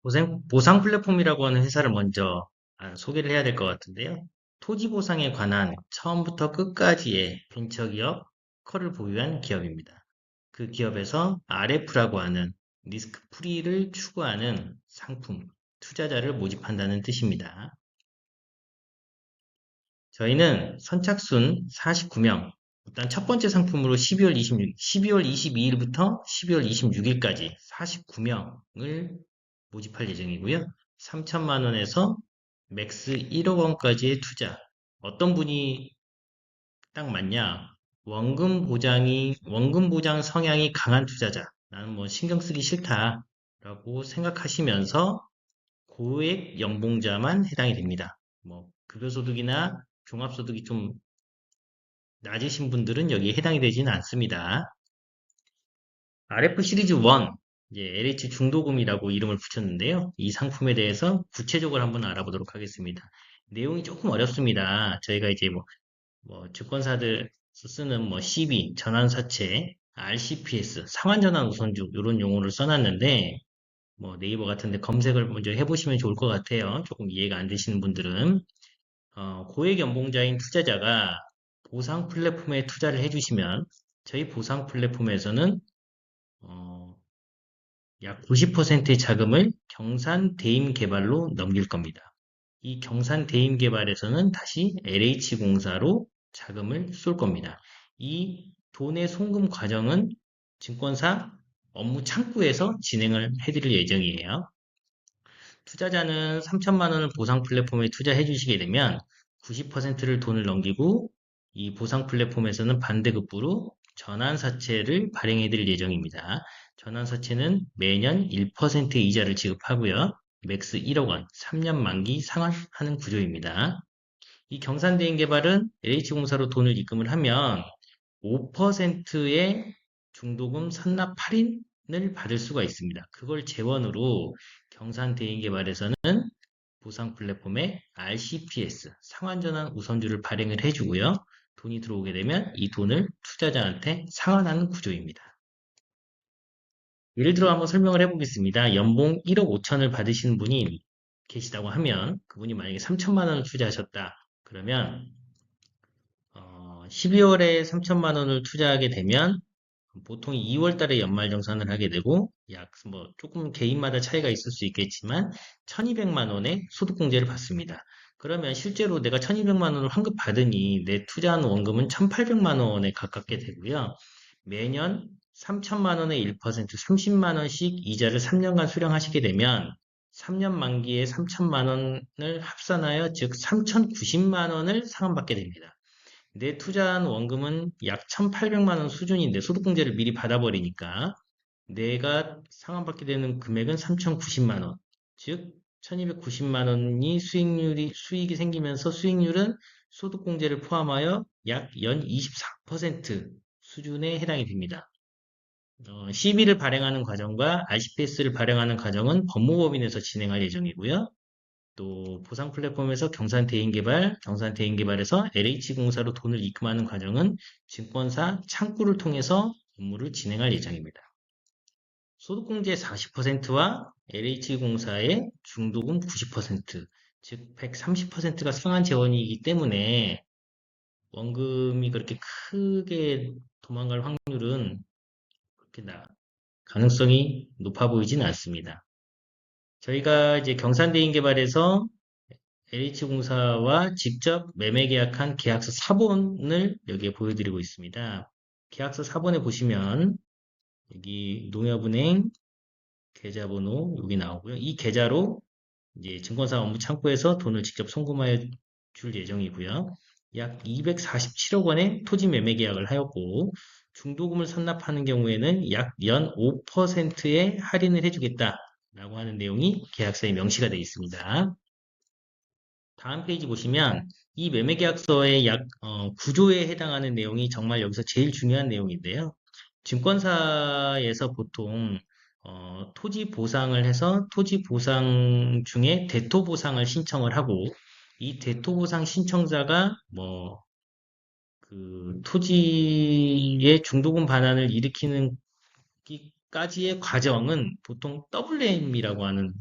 보상 플랫폼이라고 하는 회사를 먼저 소개를 해야 될 것 같은데요. 토지 보상에 관한 처음부터 끝까지의 벤처기업 커를 보유한 기업입니다. 그 기업에서 RF라고 하는 리스크 프리를 추구하는 상품, 투자자를 모집한다는 뜻입니다. 저희는 선착순 49명, 일단 첫 번째 상품으로 12월 22일부터 12월 26일까지 49명을 모집할 예정이고요. 3천만 원에서 맥스 1억 원까지의 투자. 어떤 분이 딱 맞냐? 원금 보장 성향이 강한 투자자. 나는 뭐 신경 쓰기 싫다라고 생각하시면서 고액 연봉자만 해당이 됩니다. 뭐 급여소득이나 종합소득이 좀 낮으신 분들은 여기에 해당이 되지는 않습니다. RF 시리즈 1, 이제 LH 중도금이라고 이름을 붙였는데요. 이 상품에 대해서 구체적으로 한번 알아보도록 하겠습니다. 내용이 조금 어렵습니다. 저희가 이제 뭐 증권사들 쓰는 뭐 CB, 전환사채, RCPS, 상환전환 우선주 이런 용어를 써놨는데 뭐 네이버 같은데 검색을 먼저 해보시면 좋을 것 같아요. 조금 이해가 안 되시는 분들은 고액 연봉자인 투자자가 보상 플랫폼에 투자를 해주시면 저희 보상 플랫폼에서는 어, 약 90%의 자금을 경산 대임 개발로 넘길 겁니다. 이 경산 대임 개발에서는 다시 LH공사로 자금을 쏠 겁니다. 이 돈의 송금 과정은 증권사 업무 창구에서 진행을 해드릴 예정이에요. 투자자는 3천만 원을 보상 플랫폼에 투자해 주시게 되면 90%를 돈을 넘기고 이 보상 플랫폼에서는 반대급부로 전환사채를 발행해 드릴 예정입니다. 전환사채는 매년 1%의 이자를 지급하고요. 맥스 1억 원, 3년 만기 상환하는 구조입니다. 이 경산대행 개발은 LH공사로 돈을 입금을 하면 5%의 중도금 선납 할인을 받을 수가 있습니다. 그걸 재원으로 경산대행개발에서는 보상 플랫폼에 RCPS, 상환전환 우선주를 발행을 해주고요. 돈이 들어오게 되면 이 돈을 투자자한테 상환하는 구조입니다. 예를 들어 한번 설명을 해보겠습니다. 연봉 1억 5천을 받으시는 분이 계시다고 하면 그분이 만약에 3천만 원을 투자하셨다. 그러면 12월에 3천만 원을 투자하게 되면 보통 2월 달에 연말정산을 하게 되고 약 뭐 조금 개인마다 차이가 있을 수 있겠지만 1200만 원의 소득공제를 받습니다. 그러면 실제로 내가 1200만 원을 환급 받으니 내 투자한 원금은 1800만 원에 가깝게 되고요. 매년 3000만 원의 1% 30만 원씩 이자를 3년간 수령하시게 되면 3년 만기에 3000만 원을 합산하여 즉 3090만 원을 상환받게 됩니다. 내 투자한 원금은 약 1,800만 원 수준인데 소득공제를 미리 받아버리니까 내가 상환받게 되는 금액은 3,090만 원. 즉 1,290만 원이 수익이 생기면서 수익률은 소득공제를 포함하여 약 연 24% 수준에 해당이 됩니다. CB를 발행하는 과정과 RCPS를 발행하는 과정은 법무법인에서 진행할 예정이고요. 또 보상 플랫폼에서 경산 대인 개발에서 LH공사로 돈을 입금하는 과정은 증권사 창구를 통해서 업무를 진행할 예정입니다. 소득공제 40%와 LH공사의 중도금 90%, 즉 130%가 상한 재원이기 때문에 원금이 그렇게 크게 도망갈 확률은 그렇게 가능성이 높아 보이진 않습니다. 저희가 이제 경산대인 개발에서 LH공사와 직접 매매 계약한 계약서 사본을 여기에 보여드리고 있습니다. 계약서 사본에 보시면 여기 농협은행 계좌번호 여기 나오고요. 이 계좌로 이제 증권사 업무 창구에서 돈을 직접 송금하여 줄 예정이고요. 약 247억 원의 토지 매매 계약을 하였고 중도금을 선납하는 경우에는 약 연 5%의 할인을 해주겠다라고 하는 내용이 계약서에 명시가 되어 있습니다. 다음 페이지 보시면 이 매매계약서의 약 구조에 해당하는 내용이 정말 여기서 제일 중요한 내용인데요. 증권사에서 보통 토지 보상을 해서 토지 보상 중에 대토 보상을 신청을 하고 이 대토 보상 신청자가 뭐 그 토지의 중도금 반환을 일으키는 까지의 과정은 보통 WM이라고 하는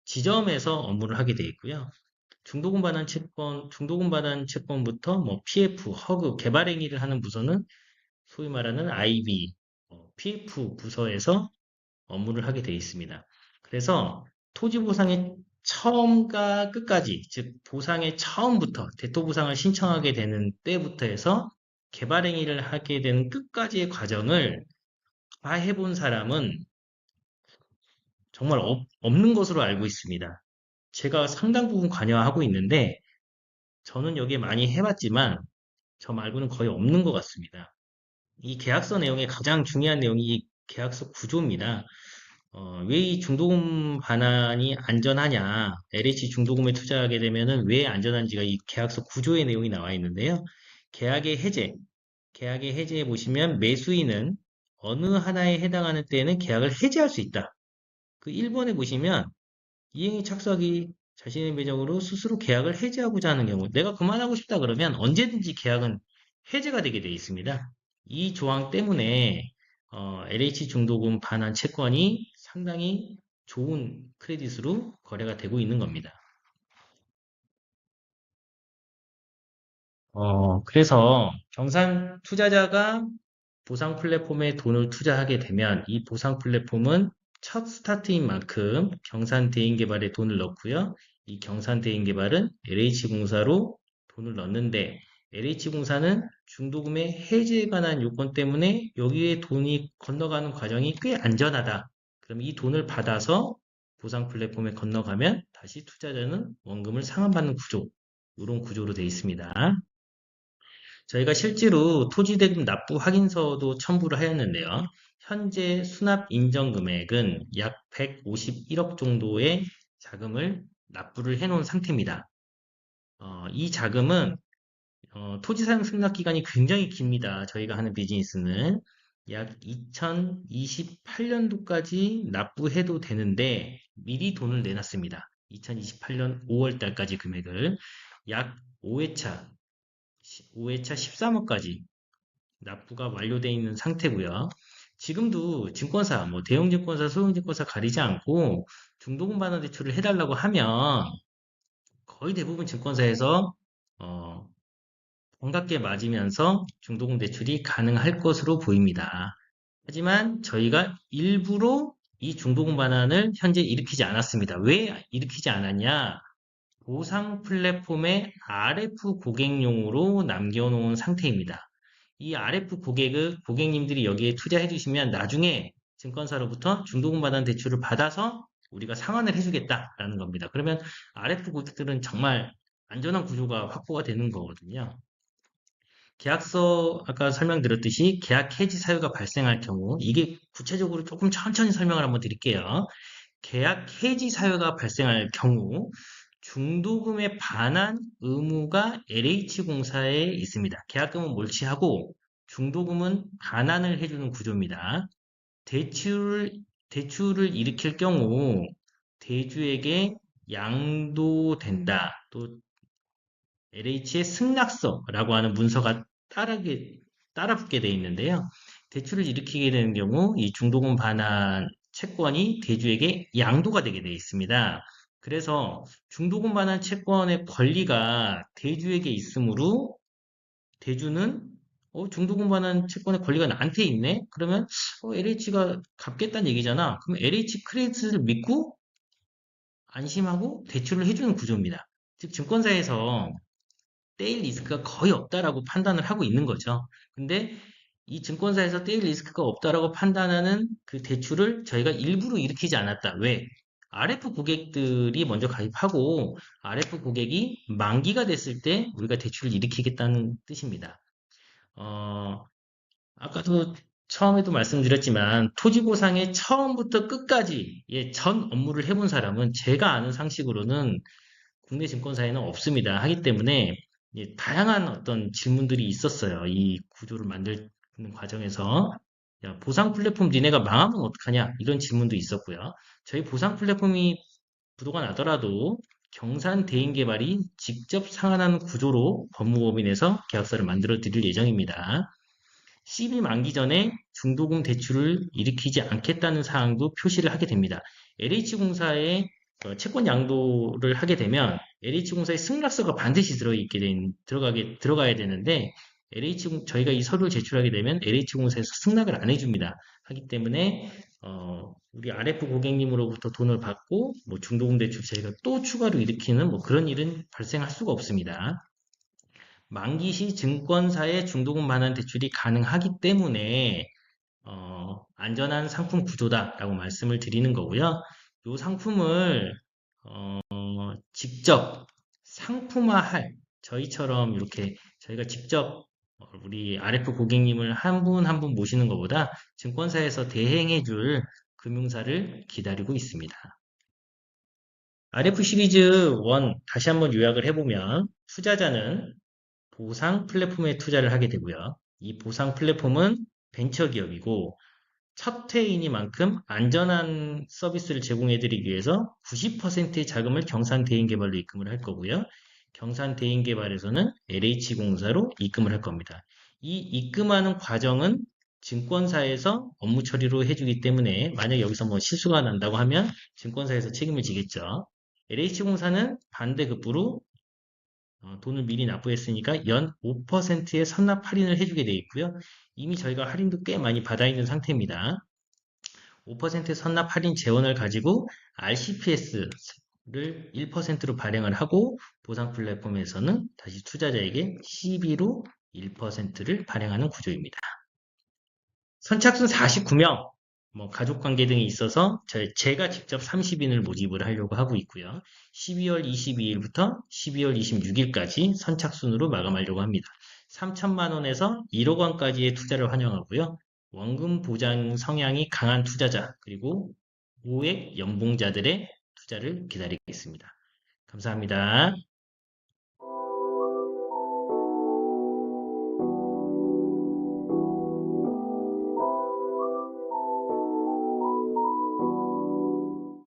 지점에서 업무를 하게 돼 있고요. 중도금 반환 채권부터 뭐 PF, 허그, 개발 행위를 하는 부서는 소위 말하는 IB, PF 부서에서 업무를 하게 돼 있습니다. 그래서 토지 보상의 처음과 끝까지, 즉 보상의 처음부터 대토 보상을 신청하게 되는 때부터 해서 개발 행위를 하게 되는 끝까지의 과정을 다 해본 사람은 정말 없는 것으로 알고 있습니다. 제가 상당 부분 관여하고 있는데 저는 여기에 많이 해봤지만 저 말고는 거의 없는 것 같습니다. 이 계약서 내용의 가장 중요한 내용이 이 계약서 구조입니다. 왜 이 중도금 반환이 안전하냐, LH 중도금에 투자하게 되면은 왜 안전한지가 이 계약서 구조의 내용이 나와 있는데요. 계약의 해제, 계약의 해제에 보시면 매수인은 어느 하나에 해당하는 때에는 계약을 해제할 수 있다. 그 1번에 보시면 이행에 착수하기 자신의 배정으로 스스로 계약을 해지하고자 하는 경우, 내가 그만하고 싶다 그러면 언제든지 계약은 해제가 되게 되어 있습니다. 이 조항 때문에 LH 중도금 반환 채권이 상당히 좋은 크레딧으로 거래가 되고 있는 겁니다. 그래서 경산 투자자가 보상 플랫폼에 돈을 투자하게 되면 이 보상 플랫폼은 첫 스타트인 만큼 경산 대인 개발에 돈을 넣고요. 이 경산 대인 개발은 LH공사로 돈을 넣는데 LH공사는 중도금의 해지에 관한 요건 때문에 여기에 돈이 건너가는 과정이 꽤 안전하다. 그럼 이 돈을 받아서 보상 플랫폼에 건너가면 다시 투자자는 원금을 상환받는 구조, 이런 구조로 되어 있습니다. 저희가 실제로 토지대금 납부 확인서도 첨부를 하였는데요. 현재 수납 인정 금액은 약 151억 정도의 자금을 납부를 해놓은 상태입니다. 이 자금은 토지 사용 승낙 기간이 굉장히 깁니다. 저희가 하는 비즈니스는 약 2028년도까지 납부해도 되는데 미리 돈을 내놨습니다. 2028년 5월 달까지 금액을 약 5회차 13억까지 납부가 완료되어 있는 상태고요. 지금도 증권사, 뭐 대형 증권사, 소형 증권사 가리지 않고 중도금 반환 대출을 해달라고 하면 거의 대부분 증권사에서 어, 반갑게 맞으면서 중도금 대출이 가능할 것으로 보입니다. 하지만 저희가 일부러 이 중도금 반환을 현재 일으키지 않았습니다. 왜 일으키지 않았냐? 보상 플랫폼의 RF 고객용으로 남겨놓은 상태입니다. 이 RF 고객님들이 여기에 투자해 주시면 나중에 증권사로부터 중도금 반환 대출을 받아서 우리가 상환을 해주겠다라는 겁니다. 그러면 RF 고객들은 정말 안전한 구조가 확보가 되는 거거든요. 계약서 아까 설명드렸듯이 계약 해지 사유가 발생할 경우 이게 구체적으로 조금 천천히 설명을 한번 드릴게요. 계약 해지 사유가 발생할 경우 중도금의 반환 의무가 LH공사에 있습니다. 계약금은 몰치하고 중도금은 반환을 해주는 구조입니다. 대출을 일으킬 경우 대주에게 양도된다. 또 LH의 승낙서라고 하는 문서가 따라붙게 되어 있는데요. 대출을 일으키게 되는 경우 이 중도금 반환 채권이 대주에게 양도가 되게 되어 있습니다. 그래서 중도금 반환 채권의 권리가 대주에게 있으므로 대주는 중도금 반환 채권의 권리가 나한테 있네? 그러면 LH가 갚겠다는 얘기잖아. 그럼 LH 크레딧을 믿고 안심하고 대출을 해주는 구조입니다. 즉 증권사에서 테일 리스크가 거의 없다라고 판단을 하고 있는 거죠. 근데 이 증권사에서 테일 리스크가 없다라고 판단하는 그 대출을 저희가 일부러 일으키지 않았다. 왜? RF 고객들이 먼저 가입하고 RF 고객이 만기가 됐을 때 우리가 대출을 일으키겠다는 뜻입니다. 어, 아까도 처음에도 말씀드렸지만 토지 보상의 처음부터 끝까지 전 업무를 해본 사람은 제가 아는 상식으로는 국내 증권사에는 없습니다. 하기 때문에 다양한 어떤 질문들이 있었어요. 이 구조를 만드는 과정에서. 야, 보상 플랫폼 니네가 망하면 어떡하냐? 이런 질문도 있었고요. 저희 보상 플랫폼이 부도가 나더라도 경산 대인 개발이 직접 상환하는 구조로 법무법인에서 계약서를 만들어 드릴 예정입니다. CB 만기 전에 중도금 대출을 일으키지 않겠다는 사항도 표시를 하게 됩니다. LH공사의 채권 양도를 하게 되면 LH공사의 승낙서가 반드시 들어가야 되는데 저희가 이 서류를 제출하게 되면 LH공사에서 승낙을 안 해줍니다. 하기 때문에 우리 RF 고객님으로부터 돈을 받고 뭐 중도금 대출 저희가 또 추가로 일으키는 뭐 그런 일은 발생할 수가 없습니다. 만기 시 증권사에 중도금 반환 대출이 가능하기 때문에 안전한 상품 구조다라고 말씀을 드리는 거고요. 이 상품을 직접 상품화할 저희처럼 이렇게 저희가 직접 우리 RF 고객님을 한 분 한 분 모시는 것보다 증권사에서 대행해 줄 금융사를 기다리고 있습니다. RF 시리즈 1 다시 한번 요약을 해보면 투자자는 보상 플랫폼에 투자를 하게 되고요. 이 보상 플랫폼은 벤처기업이고 첫 회이니만큼 안전한 서비스를 제공해드리기 위해서 90%의 자금을 경산대인개발로 입금을 할 거고요. 경산대인개발에서는 LH공사로 입금을 할 겁니다. 이 입금하는 과정은 증권사에서 업무 처리로 해주기 때문에 만약 여기서 뭐 실수가 난다고 하면 증권사에서 책임을 지겠죠. LH공사는 반대급부로 돈을 미리 납부했으니까 연 5%의 선납 할인을 해주게 되어 있고요. 이미 저희가 할인도 꽤 많이 받아 있는 상태입니다. 5% 선납 할인 재원을 가지고 RCPS를 1%로 발행을 하고 보상 플랫폼에서는 다시 투자자에게 CB로 1%를 발행하는 구조입니다. 선착순 49명, 뭐 가족관계 등이 있어서 제가 직접 30인을 모집을 하려고 하고 있고요. 12월 22일부터 12월 26일까지 선착순으로 마감하려고 합니다. 3천만 원에서 1억 원까지의 투자를 환영하고요. 원금 보장 성향이 강한 투자자 그리고 고액 연봉자들의 투자를 기다리겠습니다. 감사합니다.